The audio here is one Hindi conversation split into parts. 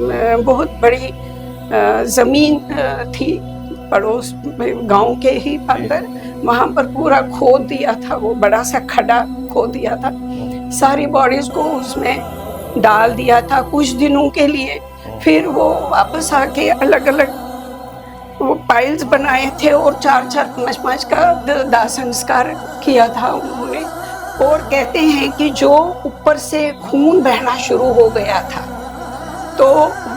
बहुत बड़ी ज़मीन थी पड़ोस में, गांव के ही अंदर। वहाँ पर पूरा खोद दिया था, वो बड़ा सा खड्डा खोद दिया था, सारी बॉडीज़ को उसमें डाल दिया था कुछ दिनों के लिए। फिर वो वापस आके अलग अलग वो पाइल्स बनाए थे और 4-4, 5-5 का दाह संस्कार किया था उन्होंने। और कहते हैं कि जो ऊपर से खून बहना शुरू हो गया था तो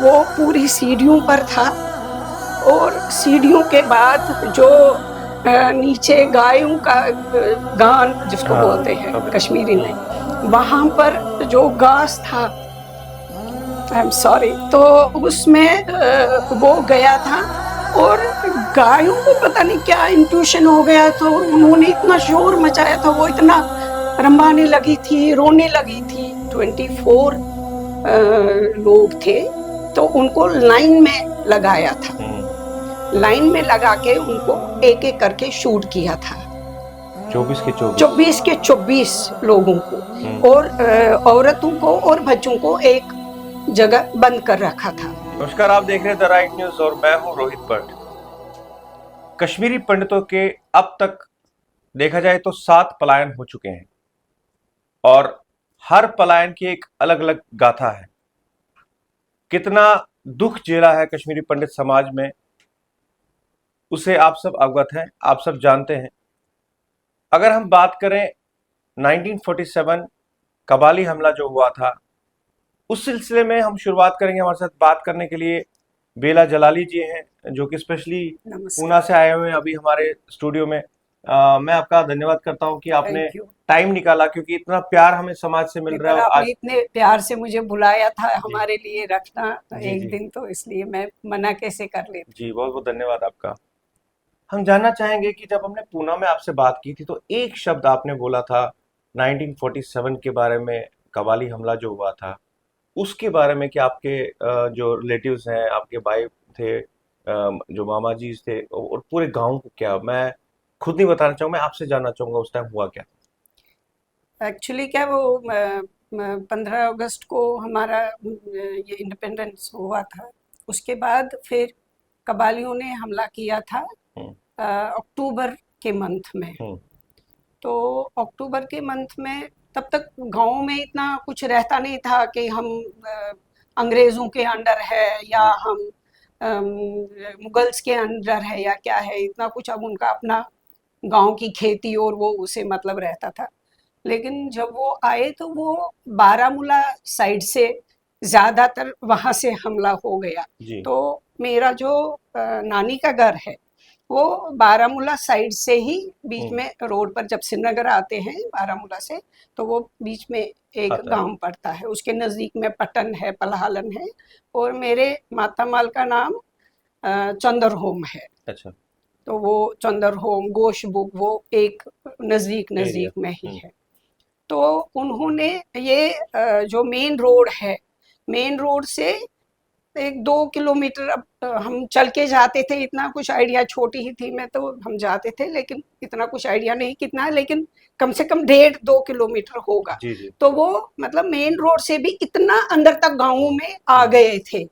वो पूरी सीढ़ियों पर था, और सीढ़ियों के बाद जो नीचे गायों का गान जिसको बोलते हैं कश्मीरी में, वहाँ पर जो घास था, आई एम सॉरी, तो उसमें वो गया था और गायों को पता नहीं क्या इंट्यूशन हो गया, तो उन्होंने इतना शोर मचाया था, वो इतना रंबाने लगी थी, रोने लगी थी। 24 लोग थे, तो उनको लाइन में लगाया था, लाइन में लगा के उनको एक एक करके शूट किया था, 24 के 24 लोगों को, और औरतों को और बच्चों को एक जगह बंद कर रखा था। नमस्कार, आप देख रहे हैं द राइट न्यूज और मैं हूं रोहित भट्ट। कश्मीरी पंडितों के अब तक देखा जाए तो 7 पलायन हो चुके हैं और हर पलायन की एक अलग अलग गाथा है। कितना दुख झेला है कश्मीरी पंडित समाज में, उसे आप सब अवगत हैं, आप सब जानते हैं। अगर हम बात करें 1947 कबाली हमला जो हुआ था, उस सिलसिले में हम शुरुआत करेंगे। हमारे साथ बात करने के लिए बेला जलाली जी हैं, जो कि स्पेशली पूना से आए हुए हैं अभी हमारे स्टूडियो में। मैं आपका धन्यवाद करता हूं कि आपने टाइम निकाला, क्योंकि इतना प्यार हमें समाज से मिल रहा है। आपने इतने प्यार से मुझे बुलाया था हमारे लिए रखना एक दिन, तो इसलिए मैं मना कैसे कर लेती। जी, बहुत बहुत धन्यवाद आपका। हम जानना चाहेंगे कि जब हमने पूना में आपसे बात की थी तो एक शब्द आपने बोला था 1947 के बारे में, कबाली हमला जो हुआ था उसके बारे में, कि आपके जो रिलेटिव्स हैं, आपके भाई थे, जो मामा जी थे, और पूरे गांव को क्या, मैं खुद नहीं बताना चाहूंगा, मैं आपसे जानना चाहूंगा उस टाइम हुआ क्या। एक्चुअली क्या वो 15 अगस्त को हमारा ये इंडिपेंडेंस हुआ था, उसके बाद फिर कबालियों ने हमला किया था अक्टूबर के मंथ में। तो अक्टूबर के मंथ में तब तक गाँव में इतना कुछ रहता नहीं था कि हम अंग्रेज़ों के अंडर है या हम मुगल्स के अंडर है या क्या है, इतना कुछ। अब उनका अपना गांव की खेती और वो उसे मतलब रहता था। लेकिन जब वो आए तो वो बारामूला साइड से ज़्यादातर वहाँ से हमला हो गया। तो मेरा जो नानी का घर है वो बारामूला साइड से ही बीच में रोड पर, जब श्रीनगर आते हैं बारामूला से, तो वो बीच में एक गांव पड़ता है, उसके नज़दीक में पटन है, पलहालन है, और मेरे मातामाल का नाम चंदरहोम है। अच्छा। तो वो चंदरहोम, गोशबुक, वो एक नज़दीक में ही है। तो उन्होंने ये जो मेन रोड है, मेन रोड से 1-2 किलोमीटर, अब हम चल के जाते थे, इतना कुछ आइडिया, छोटी ही थी मैं, तो हम जाते थे, लेकिन इतना कुछ आइडिया नहीं कितना है, लेकिन कम से कम 1.5-2 किलोमीटर होगा। तो वो मतलब मेन रोड से भी इतना अंदर तक गाँवों में आ गए थे।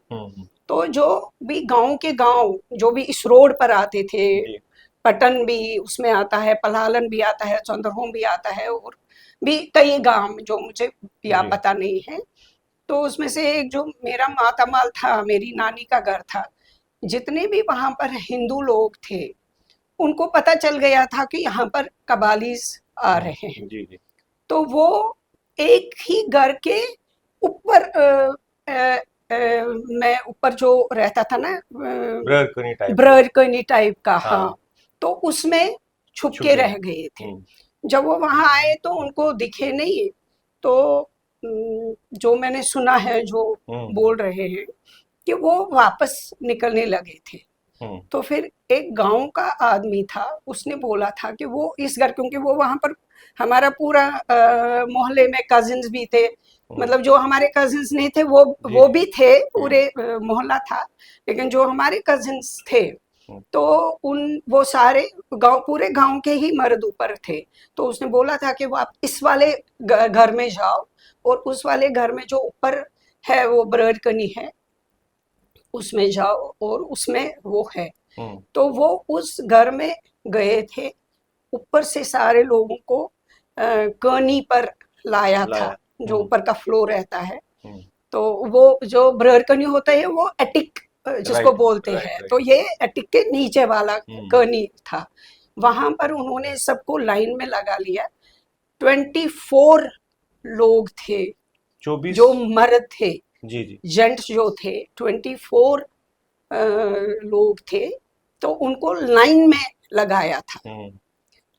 तो जो भी गाँव के गाँव जो भी इस रोड पर आते थे, पटन भी उसमें आता है, पलालन भी आता है, चंद्रहोम भी आता है, और भी कई गांव जो मुझे या पता नहीं है। तो उसमें से एक जो मेरा मातामाल था, मेरी नानी का घर था, जितने भी वहां पर हिंदू लोग थे उनको पता चल गया था कि यहाँ पर कबालीज आ रहे हैं। तो वो एक ही घर के ऊपर मैं ऊपर जो रहता था ना, ब्ररकनी टाइप का, हाँ, तो उसमें छुप के रह गए थे। जब वो वहां आए तो उनको दिखे नहीं, तो जो मैंने सुना है, जो बोल रहे हैं कि वो वापस निकलने लगे थे। तो फिर एक गांव का आदमी था, उसने बोला था कि वो इस घर, क्योंकि वो वहां पर हमारा पूरा मोहल्ले में कजिन्स भी थे, मतलब जो हमारे कजिन्स नहीं थे वो भी थे, पूरे मोहल्ला था, लेकिन जो हमारे कजिन्स थे तो वो सारे गांव, पूरे गांव के ही मर्द ऊपर थे। तो उसने बोला था कि वो आप इस वाले घर में जाओ, और उस वाले घर में जो ऊपर है वो ब्ररकनी है, उसमें जाओ और उसमें वो है। तो वो उस घर में गए थे, ऊपर से सारे लोगों को कनी पर लाया था, जो ऊपर का फ्लोर रहता है। तो वो जो ब्ररकनी होता है वो एटिक जिसको बोलते हैं, तो ये एटिक के नीचे वाला कनी था। वहां पर उन्होंने सबको लाइन में लगा लिया। 24 लोग थे 24 जो मर्द थे, जी जी, जेंट्स जो थे 24 लोग थे। तो उनको लाइन में लगाया था,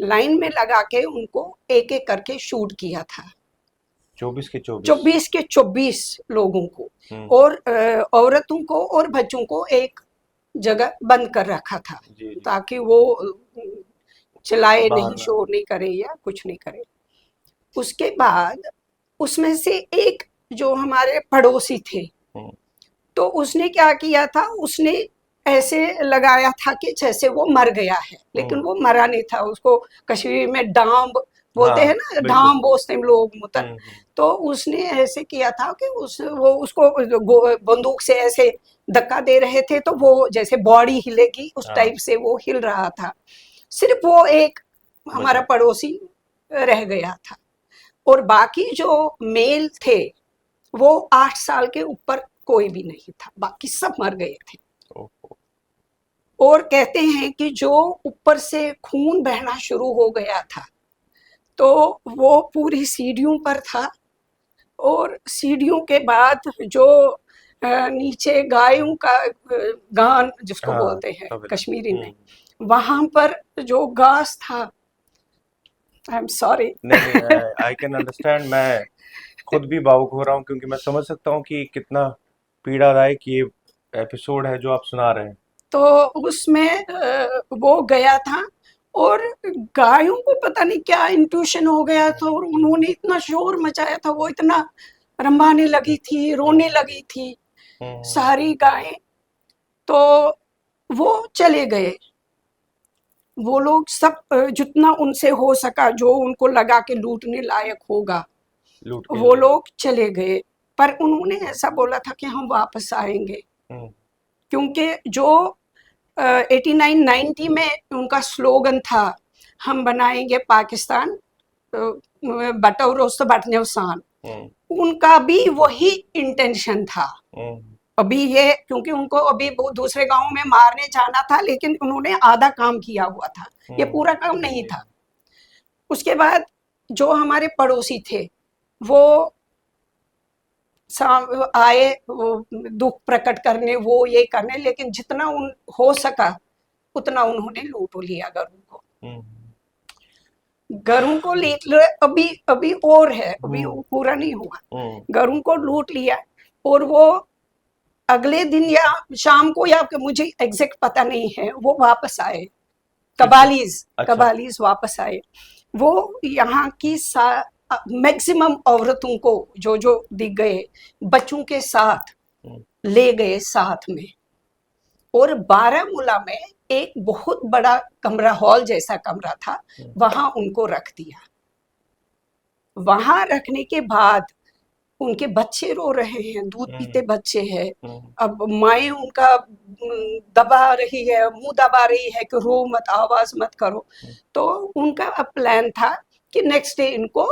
लाइन में लगा के उनको एक एक करके शूट किया था, 24 के 24 लोगों को। और औरतों को और बच्चों को एक जगह बंद कर रखा था, ताकि वो चिल्लाए नहीं, शोर नहीं करे या कुछ नहीं करे। उसके बाद उसमें से एक जो हमारे पड़ोसी थे, तो उसने क्या किया था, उसने ऐसे लगाया था कि जैसे वो मर गया है, लेकिन वो मरा नहीं था। उसको कश्मीरी में डांब बोलते हैं ना, डांब बोलते हैं लोग मुतर। तो उसने ऐसे किया था कि वो उसको बंदूक से ऐसे धक्का दे रहे थे, तो वो जैसे बॉडी हिलेगी उस टाइप से वो हिल रहा था। सिर्फ वो एक हमारा पड़ोसी रह गया था, और बाकी जो मेल थे वो 8 साल के ऊपर कोई भी नहीं था, बाकी सब मर गए थे। और कहते हैं कि जो ऊपर से खून बहना शुरू हो गया था, तो वो पूरी सीढ़ियों पर था, और सीढ़ियों के बाद जो नीचे गायों का गान जिसको बोलते हैं कश्मीरी में, वहां पर जो घास था, आई एम सॉरी, नहीं आई कैन अंडरस्टैंड, मैं खुद भी भावुक हो रहा हूँ, क्योंकि मैं समझ सकता हूँ कि कितना पीड़ादायक ये एपिसोड है जो आप सुना रहे हैं। तो उसमें वो गया था, और गायों को पता नहीं क्या इंट्यूशन हो गया था, और उन्होंने इतना शोर मचाया था, वो इतना रंभाने लगी थी, रोने लगी थी सारी गायें। तो वो चले गए, वो लोग सब जितना उनसे हो सका, जो उनको लगा कि लूटने लायक होगा, वो लोग चले गए। पर उन्होंने ऐसा बोला था कि हम वापस आएंगे, क्योंकि जो 89-90 में उनका स्लोगन था, हम बनाएंगे पाकिस्तान बटो रोस्त बटने सान, उनका भी वही इंटेंशन था। अभी ये क्योंकि उनको अभी दूसरे गांव में मारने जाना था, लेकिन उन्होंने आधा काम किया हुआ था, ये पूरा काम नहीं था। उसके बाद जो हमारे पड़ोसी थे वो आए, वो दुख प्रकट करने, वो ये करने, लेकिन जितना हो सका उतना उन्होंने लूट लिया घरों को ले। अभी और है, अभी पूरा नहीं हुआ। घरों को लूट लिया, और वो अगले दिन या शाम को, या मुझे एग्जैक्ट पता नहीं है, वो वापस आए, कबालीज वापस आए। वो यहाँ की मैक्सिमम औरतों को जो जो दिख गए, बच्चों के साथ ले गए साथ में, और बारामूला में एक बहुत बड़ा कमरा, हॉल जैसा कमरा था, वहां उनको रख दिया। वहां रखने के बाद उनके बच्चे रो रहे हैं, दूध पीते बच्चे हैं। अब माएँ उनका दबा रही है, मुंह दबा रही है कि रो मत, आवाज मत करो। तो उनका अब प्लान था कि नेक्स्ट डे इनको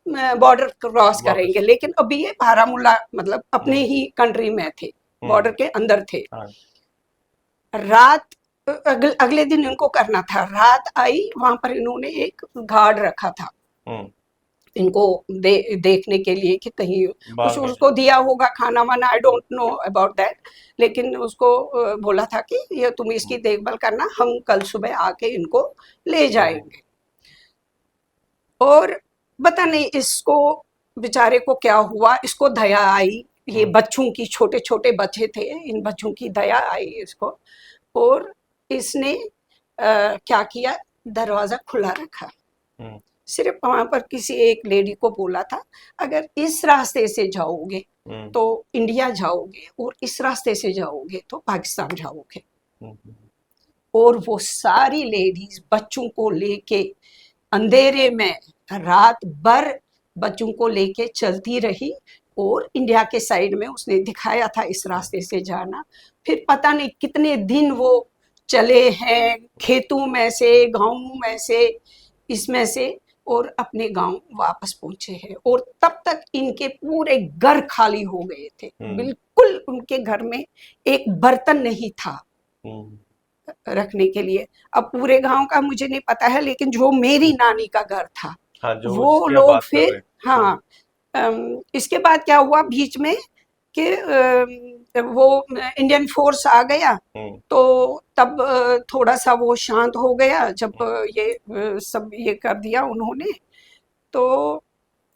बॉर्डर क्रॉस करेंगे, लेकिन अभी ये बारामूला मतलब अपने ही कंट्री में थे, बॉर्डर के अंदर थे। रात अगले दिन इनको करना था, रात आई, वहां पर इन्होंने एक गार्ड रखा था इनको देखने के लिए कि कहीं उसको दिया होगा खाना वाना, I don't know about that, लेकिन उसको बोला था कि ये तुम इसकी देखभाल करना, हम कल सुबह आके इनको ले जाएंगे। और पता नहीं इसको बेचारे को क्या हुआ, इसको दया आई, ये बच्चों की, छोटे छोटे बच्चे थे, इन बच्चों की दया आई इसको, और इसने क्या किया, दरवाजा खुला रखा। सिर्फ वहां पर किसी एक लेडी को बोला था, अगर इस रास्ते से जाओगे तो इंडिया जाओगे, और इस रास्ते से जाओगे तो पाकिस्तान जाओगे। और वो सारी लेडीज बच्चों को लेके अंधेरे में रात भर बच्चों को लेके चलती रही, और इंडिया के साइड में उसने दिखाया था इस रास्ते से जाना। फिर पता नहीं कितने दिन वो चले हैं, खेतों में से, गाँवों में से, इसमें से, और अपने गांव वापस पहुंचे हैं। और तब तक इनके पूरे घर खाली हो गए थे, बिल्कुल उनके घर में एक बर्तन नहीं था रखने के लिए। अब पूरे गांव का मुझे नहीं पता है, लेकिन जो मेरी नानी का घर था, हाँ, जो वो उसकी आप लोग बात कर रहे फिर, हैं। हाँ, इसके बाद क्या हुआ बीच में कि वो इंडियन फोर्स आ गया, तो तब थोड़ा सा वो शांत हो गया जब ये सब ये कर दिया उन्होंने। तो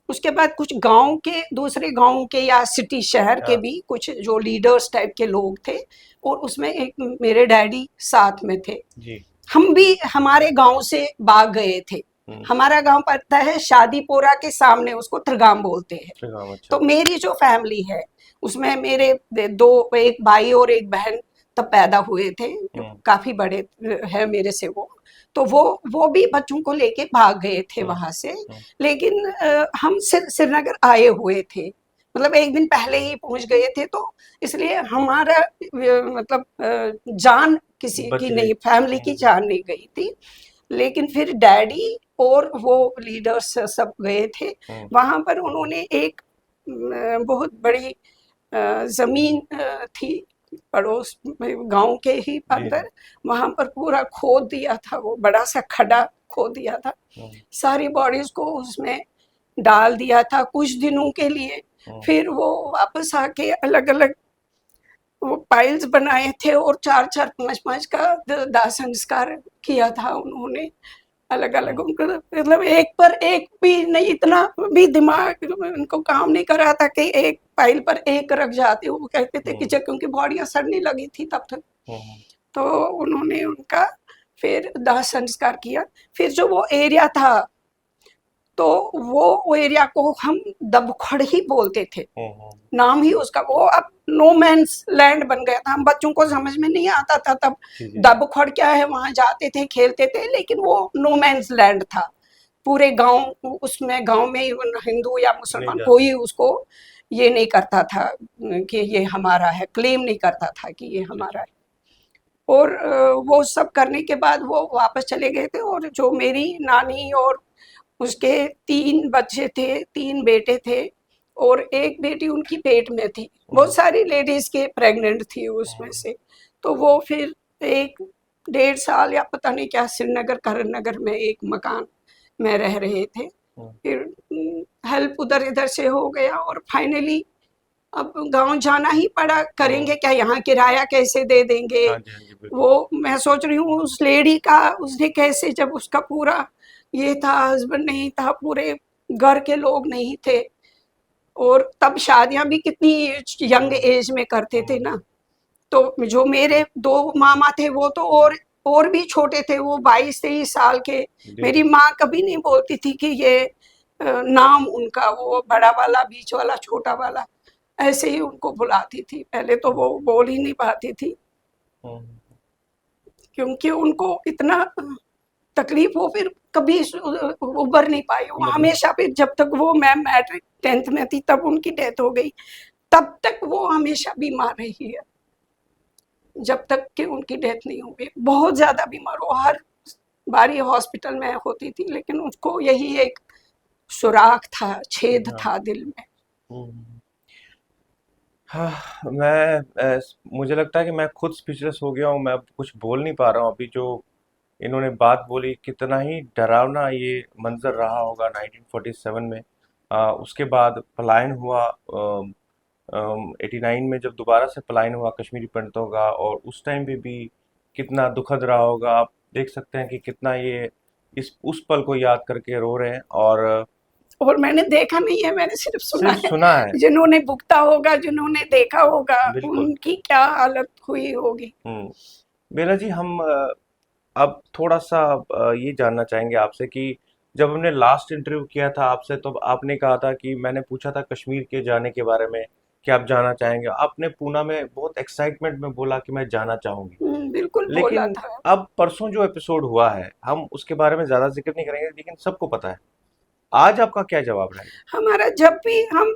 उसके बाद कुछ गांव के, दूसरे गांव के या सिटी शहर के हाँ। भी कुछ जो लीडर्स टाइप के लोग थे, और उसमें एक मेरे डैडी साथ में थे। जी। हम भी हमारे गांव से भाग गए थे। हमारा गांव पड़ता है शादीपोरा के सामने, उसको त्रिगाम बोलते हैं। अच्छा। तो मेरी जो फैमिली है उसमें मेरे दो, एक भाई और एक बहन तब पैदा हुए थे, काफी बड़े है मेरे से वो। तो वो भी बच्चों को लेके भाग गए थे वहां से। लेकिन हम श्रीनगर आए हुए थे, मतलब एक दिन पहले ही पहुंच गए थे, तो इसलिए हमारा मतलब जान किसी बच की गई। नहीं, फैमिली की जान नहीं गई थी। लेकिन फिर डैडी और वो लीडर्स सब गए थे वहां पर। उन्होंने एक बहुत बड़ी जमीन थी पड़ोस गांव के ही अंदर, वहां पर पूरा खोद दिया था, वो बड़ा सा खड्डा खोद दिया था, सारी बॉडीज को उसमें डाल दिया था कुछ दिनों के लिए। फिर वो वापस आके अलग अलग वो पाइल्स बनाए थे, और 4-4, 5-5 का दाह संस्कार किया था उन्होंने अलग अलग। उनको मतलब एक पर एक भी नहीं, इतना भी दिमाग उनको काम नहीं कर रहा था कि एक फाइल पर एक रख जाते। वो कहते थे कि क्योंकि बॉडियां सड़ने लगी थी तब तक, तो उन्होंने उनका फिर दाह संस्कार किया। फिर जो वो एरिया था, तो वो एरिया को हम दबखड़ ही बोलते थे, नाम ही उसका। वो अब नो मैंस लैंड बन गया था। हम बच्चों को समझ में नहीं आता था तब दबखड़ क्या है, वहां जाते थे, खेलते थे, लेकिन वो नो मैंस लैंड था। पूरे गांव, उसमें गांव में हिंदू या मुसलमान कोई उसको ये नहीं करता था कि ये हमारा है, क्लेम नहीं करता था कि ये हमारा है। और वो सब करने के बाद वो वापस चले गए थे। और जो मेरी नानी और उसके 3 बच्चे थे, 3 बेटे थे, और एक बेटी उनकी पेट में थी। बहुत सारी लेडीज के प्रेग्नेंट थी उसमें से। तो वो फिर 1-1.5 साल या पता नहीं क्या श्रीनगर करण नगर में एक मकान में रह रहे थे। फिर हेल्प उधर इधर से हो गया, और फाइनली अब गांव जाना ही पड़ा। करेंगे क्या, यहाँ किराया कैसे दे देंगे। वो मैं सोच रही हूँ उस लेडी का, उसने कैसे, जब उसका पूरा ये था, हस्बैंड नहीं था, पूरे घर के लोग नहीं थे, और तब शादियां भी कितनी यंग एज में करते थे ना। तो जो मेरे 2 मामा थे वो तो और भी छोटे थे, वो 22-23 साल के। मेरी माँ कभी नहीं बोलती थी कि ये नाम उनका, वो बड़ा वाला, बीच वाला, छोटा वाला, ऐसे ही उनको बुलाती थी। पहले तो वो बोल ही नहीं पाती थी, क्योंकि उनको इतना तकलीफ हो, फिर कभी उबर नहीं पाई वो हमेशा। फिर जब तक वो मैं मैट्रिक 10th में थी तब उनकी डेथ हो गई, तब तक वो हमेशा बीमार रही है, जब तक कि उनकी डेथ नहीं हो गई। बहुत ज्यादा बीमार, वो हर बारी हॉस्पिटल में होती थी, लेकिन उसको यही एक सुराख था, छेद था दिल में। हाँ, मुझे लगता है कि मैं खुद स्पीचलेस हो गया हूँ। मैं अब कुछ बोल नहीं पा रहा हूँ। अभी जो इन्होंने बात बोली, कितना ही डरावना ये मंजर रहा होगा 1947 में। उसके बाद पलायन हुआ 89 में, जब दोबारा से पलायन हुआ कश्मीरी पंडितों का, और उस टाइम पे भी कितना दुखद रहा होगा। आप देख सकते हैं कि कितना ये उस पल को याद करके रो रहे हैं। और मैंने देखा नहीं है, मैंने सिर्फ सुना है। जिन्होंने भुगता होगा, जिन्होंने देखा होगा, उनकी क्या हालत हुई होगी। बेला जी, हम अब थोड़ा सा ये जानना चाहेंगे आपसे कि जब हमने लास्ट इंटरव्यू किया था आपसे, तो आपने कहा था कि मैंने पूछा था कश्मीर के जाने के बारे में कि आप जाना चाहेंगे। आपने पूना में बहुत एक्साइटमेंट में बोला कि मैं जाना चाहूंगी। बिल्कुल बोला लेकिन था। अब परसों जो एपिसोड हुआ है, हम उसके बारे में ज्यादा जिक्र नहीं करेंगे, लेकिन सबको पता है। आज आपका क्या जवाब रहेगा? हमारा जब भी हम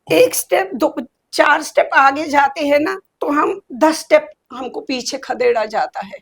एक स्टेप, दो 4 स्टेप आगे जाते हैं ना, तो हम 10 स्टेप हमको पीछे खदेड़ा जाता है।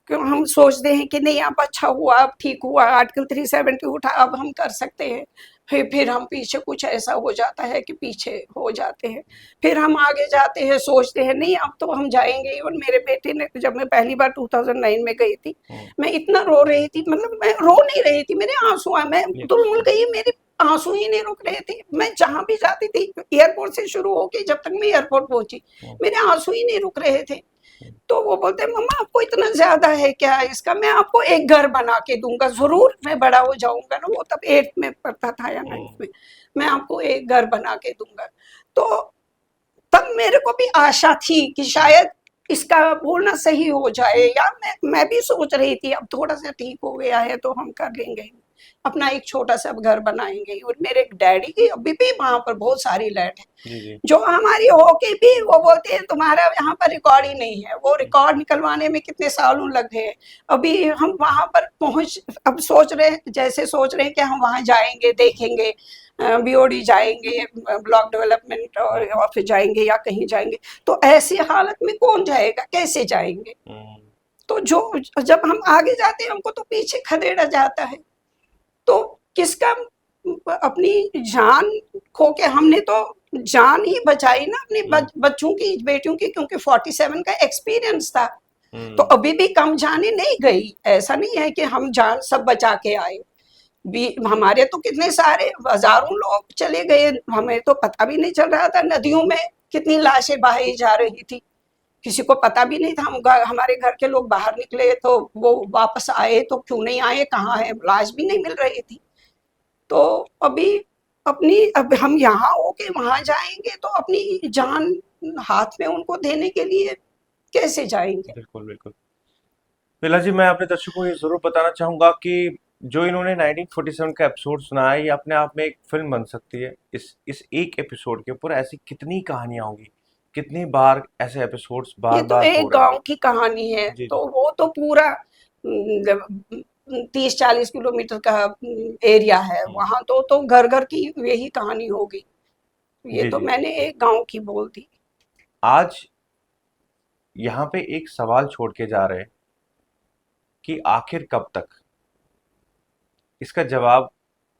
क्यों हम सोचते हैं कि नहीं अब अच्छा हुआ, अब ठीक हुआ, आर्टिकल 370 उठा, अब हम कर सकते हैं। फिर हम पीछे कुछ ऐसा हो जाता है कि पीछे हो जाते हैं। फिर हम आगे जाते हैं, सोचते हैं नहीं अब तो हम जाएंगे। इवन मेरे बेटे ने, जब मैं पहली बार 2009 में गई थी, मैं इतना रो रही थी, मतलब मैं रो नहीं रही थी, मेरे आंसू आए, मैं तुलमुल गई, मेरे आंसू ही नहीं रुक रहे थे। मैं जहां भी जाती थी, एयरपोर्ट से शुरू होके जब तक मैं एयरपोर्ट पहुंची, मेरे आंसू ही नहीं रुक रहे थे। तो वो बोलते मम्मा आपको इतना ज्यादा है क्या इसका, मैं आपको एक घर बना के दूंगा, जरूर मैं बड़ा हो जाऊंगा ना, वो तब 8th में पढ़ता था या 9th में, मैं आपको एक घर बना के दूंगा। तो तब मेरे को भी आशा थी कि शायद इसका बोलना सही हो जाए, या मैं भी सोच रही थी अब थोड़ा सा ठीक हो गया है तो हम कर लेंगे, अपना एक छोटा सा घर बनाएंगे। और मेरे डैडी की अभी भी वहां पर बहुत सारी लैंड है, जो हमारी होके भी वो बोलते हैं तुम्हारा यहाँ पर रिकॉर्ड ही नहीं है। वो रिकॉर्ड निकलवाने में कितने सालों लग गए। अभी हम वहां पर पहुंच, अब सोच रहे हैं, जैसे सोच रहे हैं कि हम वहां जाएंगे, देखेंगे, बीओडी जाएंगे, ब्लॉक डेवलपमेंट और ऑफिस जाएंगे या कहीं जाएंगे, तो ऐसी हालत में कौन जाएगा, कैसे जाएंगे। तो जो जब हम आगे जाते हैं हमको तो पीछे खदेड़ा जाता है। तो किसका अपनी जान खो के, हमने तो जान ही बचाई ना अपने बच्चों की, बेटियों की, क्योंकि 47 का एक्सपीरियंस था। तो अभी भी कम जाने नहीं गई। ऐसा नहीं है कि हम जान सब बचा के आए, भी हमारे तो कितने सारे हजारों लोग चले गए, हमें तो पता भी नहीं चल रहा था। नदियों में कितनी लाशें बहाई जा रही थी, किसी को पता भी नहीं था। हमारे घर के लोग बाहर निकले तो वो वापस आए तो क्यों नहीं आए, कहाँ है, लाश भी नहीं मिल रही थी। तो अभी अब हम यहाँ होके वहां जाएंगे तो अपनी जान हाथ में उनको देने के लिए कैसे जाएंगे। बिल्कुल बिल्कुल। बेला जी, मैं अपने दर्शकों को ये जरूर बताना चाहूंगा कि जो इन्होंने 1947 का एपिसोड सुना है, ये अपने आप में एक फिल्म बन सकती है। इस एक एपिसोड के ऊपर ऐसी कितनी कहानियां होंगी, कितनी बार ऐसे एपिसोड्स ये बार तो बार एक हो रहे गांव की कहानी है, जी तो जी वो तो पूरा 30-40 किलोमीटर का एरिया है, वहां तो घर घर की यही कहानी होगी। ये जी तो जी। मैंने एक गांव की बोल दी। आज यहाँ पे एक सवाल छोड़ के जा रहे हैं कि आखिर कब तक। इसका जवाब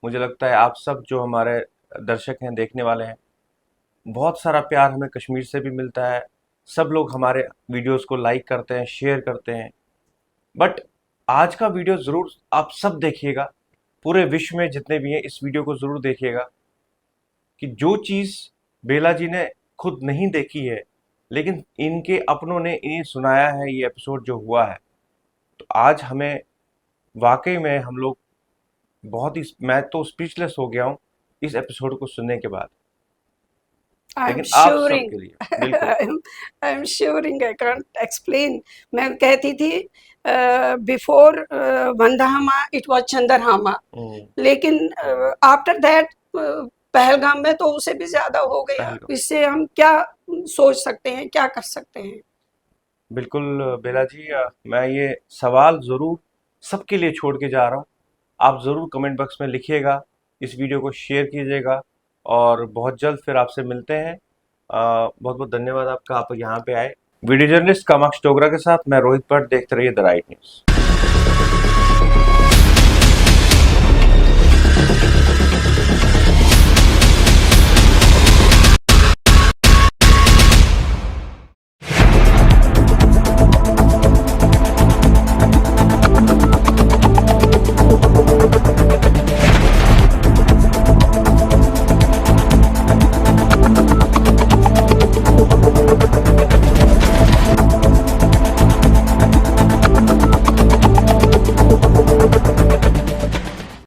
मुझे लगता है आप सब जो हमारे दर्शक हैं, देखने वाले हैं, बहुत सारा प्यार हमें कश्मीर से भी मिलता है। सब लोग हमारे वीडियोस को लाइक करते हैं, शेयर करते हैं। बट आज का वीडियो ज़रूर आप सब देखिएगा, पूरे विश्व में जितने भी हैं इस वीडियो को ज़रूर देखिएगा, कि जो चीज़ बेला जी ने खुद नहीं देखी है लेकिन इनके अपनों ने इन्हें सुनाया है, ये एपिसोड जो हुआ है, तो आज हमें वाकई में हम लोग बहुत ही, मैं तो स्पीचलेस हो गया हूँ इस एपिसोड को सुनने के बाद। आई एम लेकिन आप श्योरिंग, सबके लिए बिल्कुल I am showering, I can't explain. मैं कहती थी बिफोर वंदहामा इट वाज चंदरहामा, लेकिन आफ्टर दैट पहलगाम में तो उसे भी ज्यादा हो गया। इससे हम क्या सोच सकते हैं, क्या कर सकते हैं। बिल्कुल बेला जी, मैं ये सवाल ज़रूर सबके लिए छोड़ के जा रहा हूँ। आप ज़रूर कमेंट बॉक्स में लिखिएगा, इस वीडियो को शेयर कीजिएगा, और बहुत जल्द फिर आपसे मिलते हैं। बहुत बहुत धन्यवाद आपका, आप यहाँ पे आए। वीडियो जर्नलिस्ट कामाक्षी डोगरा के साथ मैं रोहित भट्ट, देखते रहिए द राइट न्यूज़।